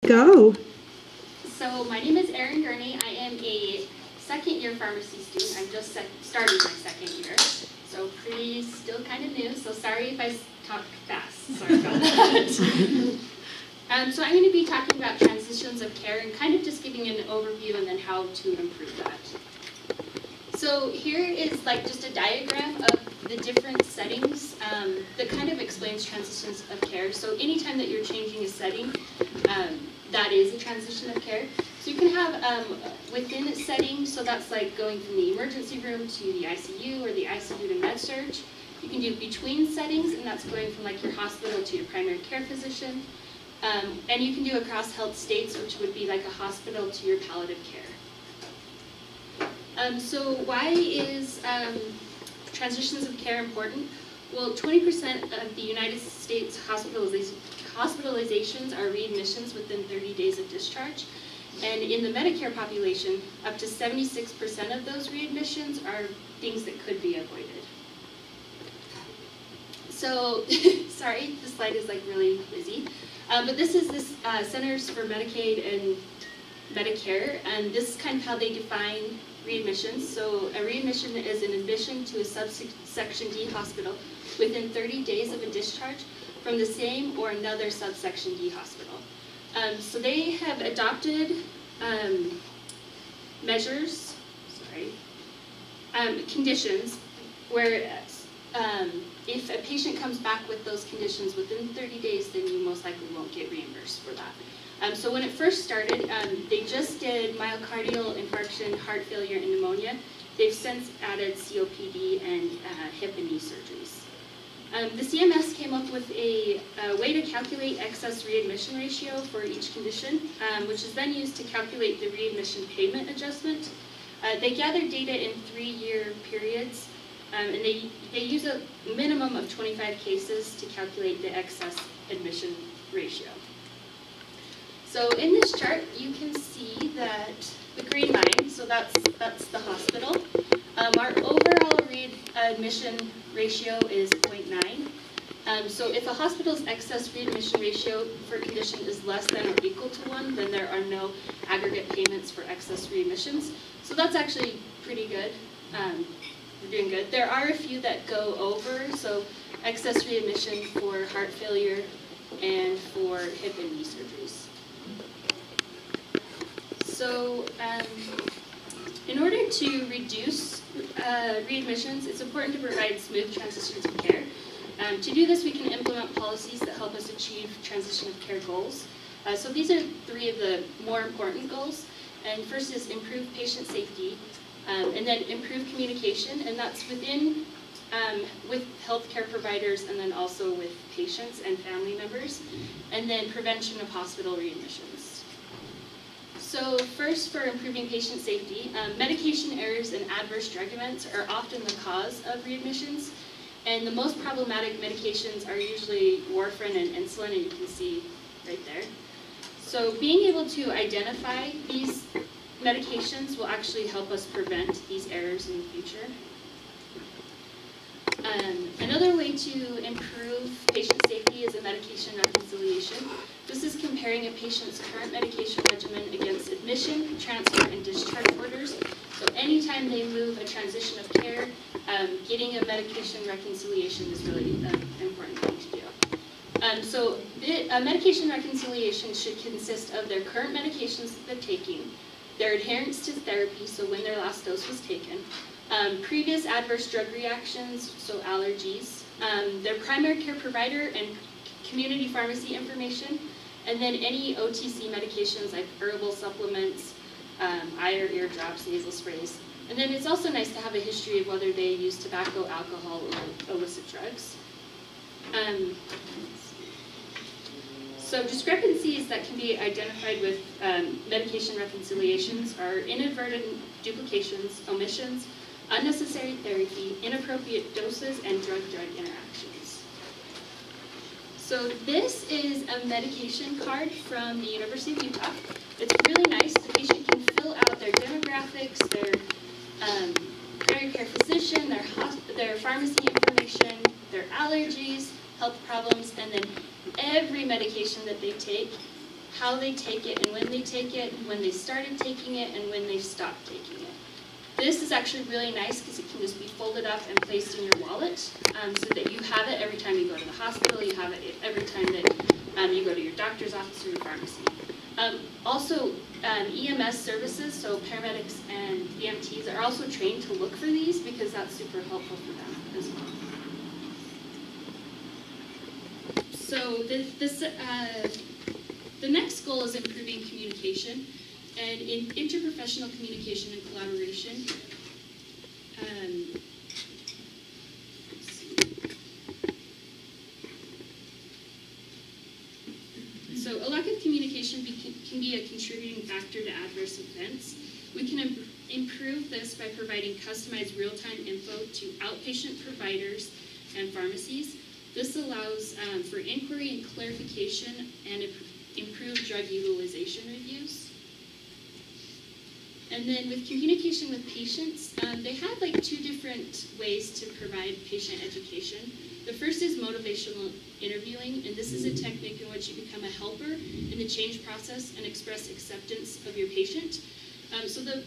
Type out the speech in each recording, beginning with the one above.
Go. So my name is Erin Gurney. I am a second-year pharmacy student. I'm just starting my second year, so still kind of new. So sorry if I talk fast. Sorry about that. So I'm going to be talking about transitions of care and kind of just giving an overview and then how to improve that. So here is like just a diagram of the different settings that kind of explains transitions of care. So anytime that you're changing a setting, that is a transition of care. So you can have within a setting, so that's like going from the emergency room to the ICU or the ICU to med-surg. You can do between settings, and that's going from like your hospital to your primary care physician. And you can do across health states, which would be like a hospital to your palliative care. So why is transitions of care important? Well, 20% of the United States hospitalizations are readmissions within 30 days of discharge. And in the Medicare population, up to 76% of those readmissions are things that could be avoided. So, sorry, this slide is like really busy. But this is Centers for Medicaid and Medicare, and this is kind of how they define readmissions. So a readmission is an admission to a subsection D hospital within 30 days of a discharge from the same or another subsection D hospital. So they have adopted measures, conditions, where if a patient comes back with those conditions within 30 days, then you most likely won't get reimbursed for that. So when it first started, they just did myocardial infarction, heart failure, and pneumonia. They've since added COPD and hip and knee surgeries. The CMS came up with a way to calculate excess readmission ratio for each condition, which is then used to calculate the readmission payment adjustment. They gather data in 3-year periods, and they use a minimum of 25 cases to calculate the excess admission ratio. So in this chart, you can see that the green line, so that's the hospital. Our overall readmission ratio is 0.9. So if a hospital's excess readmission ratio for a condition is less than or equal to 1, then there are no aggregate payments for excess readmissions. So that's actually pretty good. We're doing good. There are a few that go over, so excess readmission for heart failure and for hip and knee surgeries. So in order to reduce readmissions, it's important to provide smooth transitions of care. To do this, we can implement policies that help us achieve transition of care goals. So these are 3 of the more important goals. And first is improve patient safety, and then improve communication, and that's with healthcare providers and then also with patients and family members, and then prevention of hospital readmissions. So first, for improving patient safety, medication errors and adverse drug events are often the cause of readmissions, and the most problematic medications are usually warfarin and insulin, and you can see right there. So being able to identify these medications will actually help us prevent these errors in the future. Another way to improve patient safety is a medication reconciliation. This is comparing a patient's current medication regimen against admission, transfer, and discharge orders. So anytime they move a transition of care, getting a medication reconciliation is really an important thing to do. So a medication reconciliation should consist of their current medications that they're taking, their adherence to therapy, so when their last dose was taken, previous adverse drug reactions, so allergies, their primary care provider and community pharmacy information, and then any OTC medications like herbal supplements, eye or ear drops, nasal sprays. And then it's also nice to have a history of whether they use tobacco, alcohol, or illicit drugs. So discrepancies that can be identified with medication reconciliations are inadvertent duplications, omissions, unnecessary therapy, inappropriate doses, and drug-drug interactions. So this is a medication card from the University of Utah. It's really nice. The patient can fill out their demographics, their primary care physician, their pharmacy information, their allergies, health problems, and then every medication that they take, how they take it and when they take it, when they started taking it, and when they've stopped taking it. This is actually really nice because it can just be folded up and placed in your wallet so that you have it every time you go to the hospital, you have it every time that you go to your doctor's office or your pharmacy. Also, EMS services, so paramedics and EMTs are also trained to look for these because that's super helpful for them as well. So the next goal is improving communication. And in interprofessional communication and collaboration, so a lack of communication can be a contributing factor to adverse events. We can improve this by providing customized real-time info to outpatient providers and pharmacies. This allows for inquiry and clarification and improved drug utilization reviews. And then with communication with patients, they have like two different ways to provide patient education. The first is motivational interviewing, and this is a technique in which you become a helper in the change process and express acceptance of your patient. So the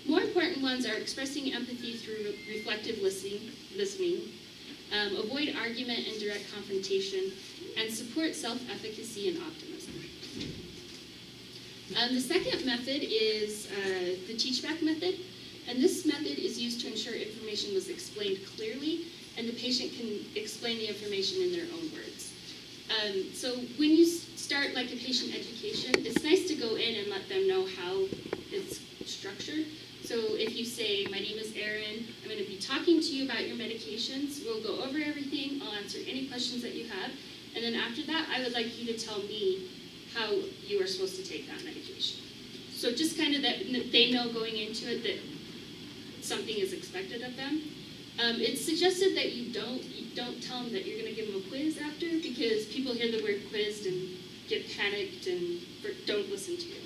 more important ones are expressing empathy through reflective listening, avoid argument and direct confrontation, and support self-efficacy and optimism. The second method is the teach-back method, and this method is used to ensure information was explained clearly and the patient can explain the information in their own words. So when you start like a patient education, it's nice to go in and let them know how it's structured. So if you say, my name is Erin, I'm going to be talking to you about your medications, we'll go over everything, I'll answer any questions that you have, and then after that, I would like you to tell me how you are supposed to take that medication. So just kind of that they know going into it that something is expected of them. It's suggested that you don't tell them that you're going to give them a quiz after, because people hear the word quizzed and get panicked and don't listen to you.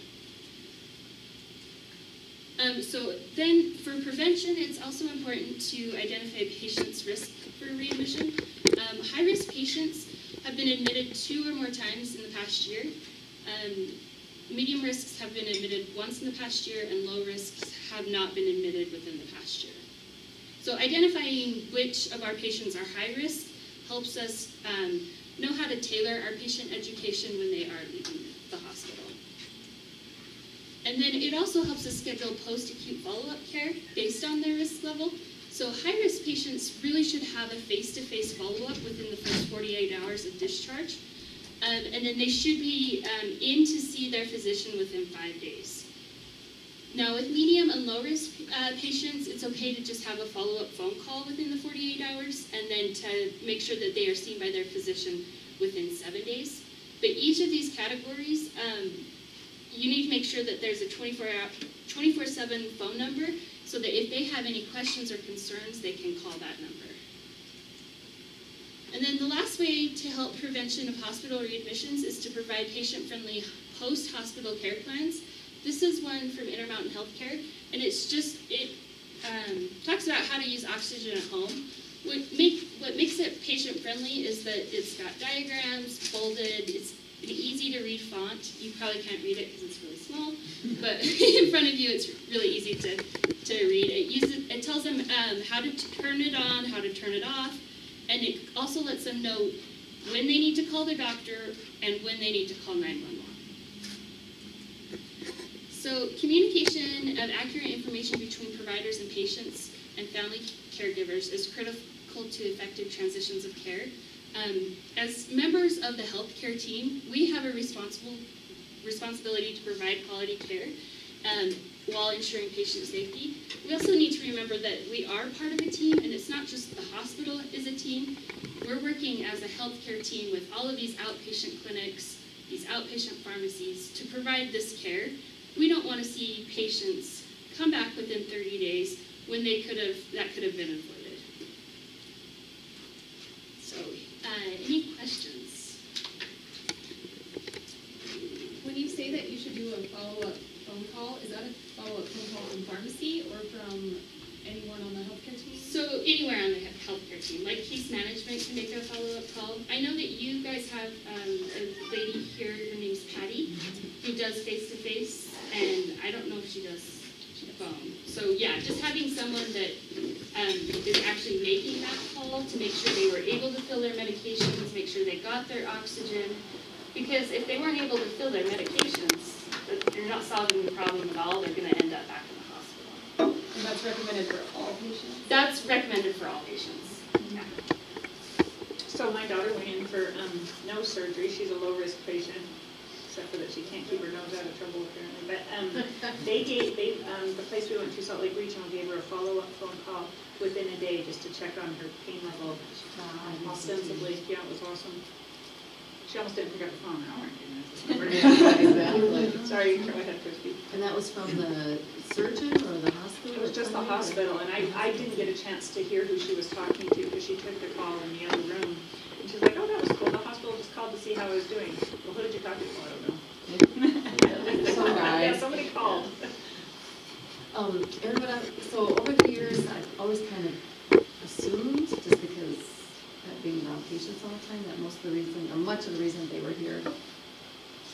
So then for prevention, it's also important to identify patients' risk for readmission. High-risk patients have been admitted 2 or more times in the past year. Medium risks have been admitted once in the past year, and low risks have not been admitted within the past year. So identifying which of our patients are high risk helps us know how to tailor our patient education when they are leaving the hospital. And then it also helps us schedule post-acute follow-up care based on their risk level. So high-risk patients really should have a face-to-face follow-up within the first 48 hours of discharge. And then they should be in to see their physician within 5 days. Now with medium and low-risk patients, it's okay to just have a follow-up phone call within the 48 hours and then to make sure that they are seen by their physician within 7 days. But each of these categories, you need to make sure that there's a 24/7 phone number so that if they have any questions or concerns, they can call that number. And then the last way to help prevention of hospital readmissions is to provide patient-friendly post-hospital care plans. This is one from Intermountain Healthcare, and it talks about how to use oxygen at home. What makes it patient-friendly is that it's got diagrams, bolded, it's an easy-to-read font. You probably can't read it because it's really small, but in front of you it's really easy to read. It tells them how to turn it on, how to turn it off, and it also lets them know when they need to call their doctor and when they need to call 911. So communication of accurate information between providers and patients and family caregivers is critical to effective transitions of care. As members of the healthcare team, we have a responsibility to provide quality care while ensuring patient safety. We also need to remember that we are part of a team, and it's not just the hospital is a team. We're working as a healthcare team with all of these outpatient clinics, these outpatient pharmacies to provide this care. We don't want to see patients come back within 30 days when that could have been avoided. So, any questions? When you say that you should do a follow-up phone call, is that a follow-up phone call from pharmacy or from anyone on the healthcare team? So anywhere on the healthcare team, like case management can make a follow-up call. I know that you guys have a lady here, her name's Patty, who does face-to-face, and I don't know if she does phone. So yeah, just having someone that is actually making that call to make sure they were able to fill their medications, make sure they got their oxygen, because if they weren't able to fill their medications, you're not solving the problem at all. They're going to end up back in the hospital. And that's recommended for all patients? That's recommended for all patients. Yeah. So my daughter went in for nose surgery. She's a low-risk patient, except for that she can't keep her nose out of trouble apparently. But the place we went to, Salt Lake Regional, gave her a follow-up phone call within a day just to check on her pain level. Ostensibly, yeah, it was awesome. She almost didn't pick up the phone. Oh my goodness. Exactly. Sorry, go ahead, Christy. And that was from the surgeon or the hospital? It was just the hospital, and I didn't get a chance to hear who she was talking to because she took the call in the other room. And she's like, oh, that was cool. The hospital just called to see how I was doing. Well, who did you talk to? I don't know. Some guy. Yeah, somebody called. Erin, so over the years, I've always kind of assumed, just because being around patients all the time, that most of the reason, or much of the reason they were here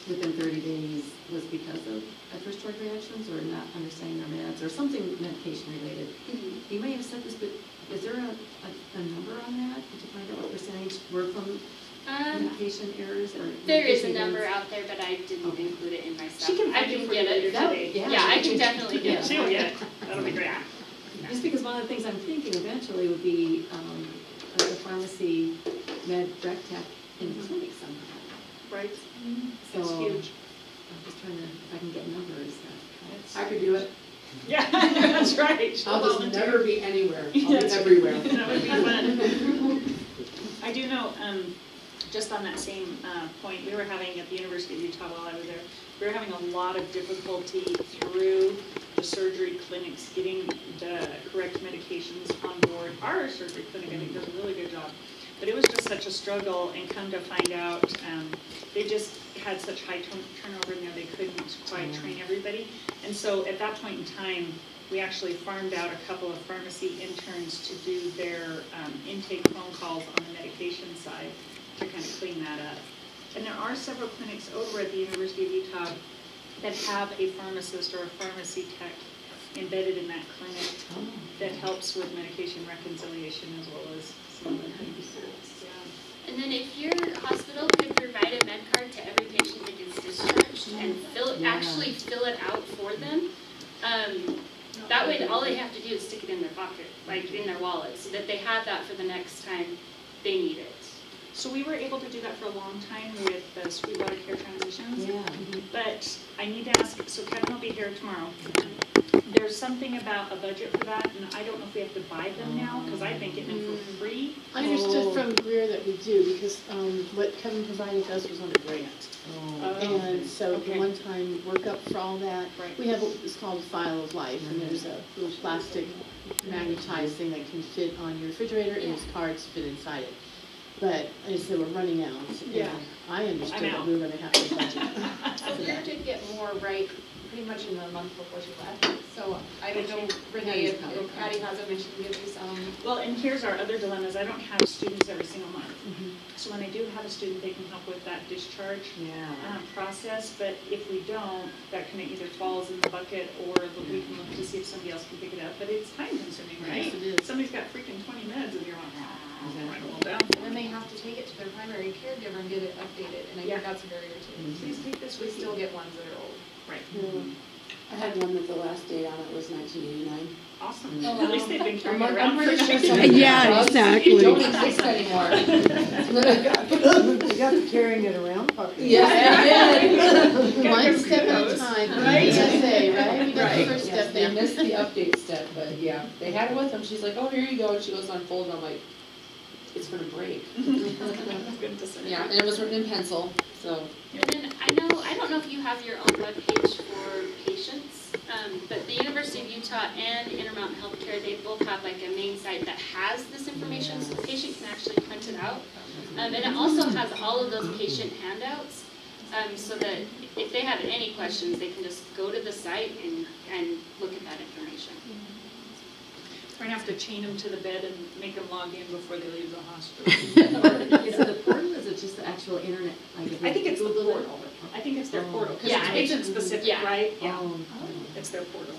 within 30 days was because of adverse drug reactions or not understanding their meds or something medication related. Mm-hmm. You may have said this, but is there a number on that? Did you find out what percentage were from medication errors? Or there is a errors? number out there, but I didn't include it in my stuff. She can I can get it. Yeah, I can definitely get it. She'll get it. That'll be great. Yeah. Just because one of the things I'm thinking eventually would be the pharmacy med rec tech in the clinic somehow. Right. So It's huge. I'm just trying to, if I can get numbers. I could do it. Yeah, that's right. I'll just never be anywhere. I'll be That's everywhere. That would be fun. I do know, just on that same point, we were having at the University of Utah while I was there, we were having a lot of difficulty through the surgery clinics getting the correct medications on board. Our surgery clinic, I think, does a really good job. But it was just such a struggle, and come to find out, they just had such high turnover in there, they couldn't quite train everybody. And so at that point in time, we actually farmed out a couple of pharmacy interns to do their intake phone calls on the medication side to kind of clean that up. And there are several clinics over at the University of Utah that have a pharmacist or a pharmacy tech embedded in that clinic that helps with medication reconciliation as well as some of the things. Yeah. And then if your hospital could provide a med card to every patient that gets discharged and actually fill it out for them, that way all they have to do is stick it in their pocket, like in their wallet, so that they have that for the next time they need it. So we were able to do that for a long time with the Sweetwater Care Transitions. Yeah. But I need to ask, so Kevin will be here tomorrow. There's something about a budget for that, and I don't know if we have to buy them now, because I've been getting them for free. I understood from Greer that we do, because what Kevin provided us was on a grant. And so the one-time workup for all that, we have what's called a file of life, and there's a little plastic magnetized thing that can fit on your refrigerator, and there's cards fit inside it. But as they were running out, and I understood that we were going to have to budget. So Greer did get more right pretty much in the month before she left. So I don't know, Renee, if Patty has them and she can give you some. Well, and here's our other dilemmas. I don't have students every single month. So when I do have a student, they can help with that discharge process. But if we don't, that kind of either falls in the bucket or we can look to see if somebody else can pick it up. But it's time consuming, right? Yes, it is. Somebody's got freaking 20 meds and you're like, write them all down. And then they have to take it to their primary caregiver and get it updated. And I think that's a barrier too. Please take this We with you. still get ones that are old. Right. I had one that the last date on it was 1989. Awesome. Oh, At least they've been carrying it I'm around for pretty sure 19 some years. Yeah, exactly. don't exist anymore. You got the carrying it around puppy. Yes, One step at a time, Right. PSA, right? We got the Right. first Yes, step they there. missed the update step, but yeah, they had it with them. She's like, oh, here you go. And she goes to unfold, and I'm like, it's going to break. Good to see. Yeah, and it was written in pencil, so. And then I don't know if you have your own webpage for patients, but the University of Utah and Intermountain Healthcare, they both have like a main site that has this information, so the patient can actually print it out. And it also has all of those patient handouts, so that if they have any questions, they can just go to the site and look at that information. We're gonna have to chain them to the bed and make them log in before they leave the hospital. Is it the portal, or is it just the actual internet? Like if I think it's the Google it? portal. I think it's their portal, because Yeah, it's it's- patient specific, yeah. right? Yeah, Oh, it's their portal.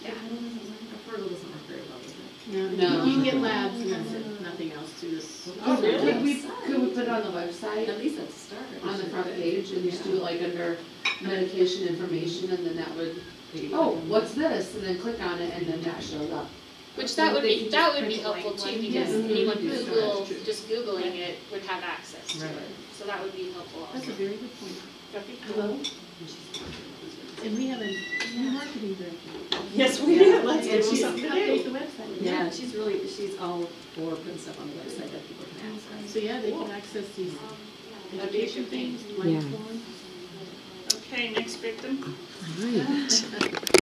yeah. Our portal doesn't work very well, does it? No. You can get labs and that's it, nothing else through this. Oh, really? Could we put it on the website, At least that's a start. on the front page, and just do it like under medication information, and then that would, oh, what's this? And then click on it, and then that shows up. Which that would be helpful too, because Yeah. anyone who Yeah. will, just Googling it would have access to Right. it. So that would be helpful That's also. a very good point. Hello? And we have a new marketing director. Yes, we Yeah. do, let's And give them she's something to Update do. the website. Yeah, she's all for putting stuff on the website that people can access. So yeah, they can access these That'd be a education good thing. things, life forms. Okay, next victim. Right.